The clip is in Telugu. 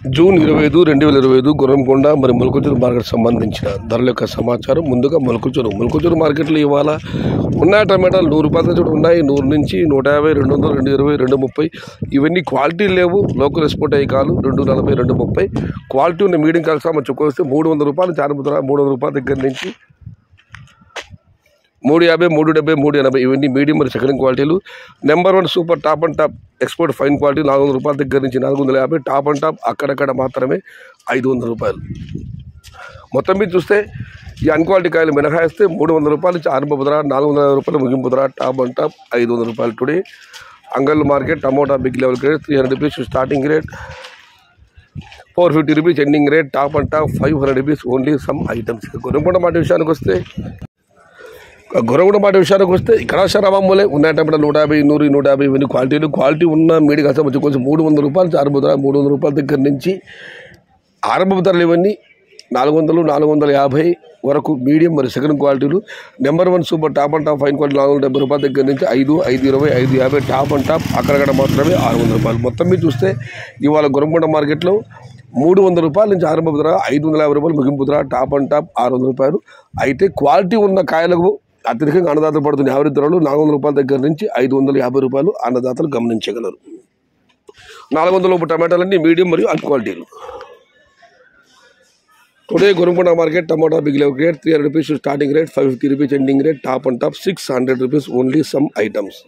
జూన్ 25, 2025 గుర్రంకొండ మరి మొలకచూరు మార్కెట్ సంబంధించిన ధరల యొక్క సమాచారం. ముందుగా మొలకచూరు మార్కెట్లో ఇవాళ ఉన్న టమాటాలు 100 రూపాయల చోటు ఉన్నాయి. 100 నుంచి 150, 200, 220, 230 ఇవన్నీ క్వాలిటీ లేవు. లోకల్ ఎక్స్పోర్ట్ అయ్యి కాలు 240, 230 క్వాలిటీ ఉన్న మీడియం కాల్స్ మంచి వస్తే 300 రూపాయలు చారుపుతురా. 300 రూపాయల దగ్గర నుంచి 350, 370, 380 ఇవన్నీ మీడియం మరియు సెకండ్ క్వాలిటీలు. Number 1 super top and top export fine quality 400 రూపాయల దగ్గర నుంచి 450. టాప్ అండ్ టాప్ అక్కడక్కడ మాత్రమే 500 రూపాయలు. మొత్తం మీద చూస్తే ఈ అన్క్వాలిటీ కాయలు మినహాయిస్తే 300 రూపాయల నుంచి ఆరంభపు ధర, 450 రూపాయలు ముగింపు ధర. టాప్ అండ్ టాప్ 500 రూపాయలు. Today Angallu market tomato big level grade 300 rupees starting rate, 450 rupees ending rate. Top and top 500 rupees only some items. Gurramkonda మాట విషయానికి వస్తే ఇక్కడ శరామామూలే ఉన్న టమాటా 150, 100, 150 ఇవన్నీ క్వాలిటీ ఉన్న మీడియం కాస్త మంచి కొంచెం 300 రూపాయలు ఆరంభ ధర. 300 రూపాయల దగ్గర నుంచి ఆరంభ ధరలు ఇవన్నీ 400, 450 వరకు మీడియం మరియు సెకండ్ క్వాలిటీలు. Number 1 super top and top fine quality 470 రూపాయల దగ్గర నుంచి 5, 520, 550. టాప్ అండ్ టాప్ అక్కడక్కడ మాత్రమే 600 రూపాయలు. మొత్తం మీద చూస్తే ఇవాళ గుర్రంకొండ మార్కెట్లో 300 రూపాయల నుంచి ఆరంభ ధర, 550 రూపాయలు ముగింపు ధర. టాప్ అండ్ టాప్ 600 రూపాయలు. అయితే క్వాలిటీ ఉన్న కాయలకు అత్యధికంగా అన్నదాతలు పడుతున్న యావరేజ్ ధరలు 400 రూపాయల దగ్గర నుంచి 550 రూపాయలు అన్నదాతలు గమనించగలరు. 400 లోపు టమాటాలన్నీ మీడియం మరియు అన్క్వాలిటీలు. Today Gurramkonda market tomato big level grade 300 rupees starting rate, 550 rupees ending rate. Top and top 600 rupees only some items.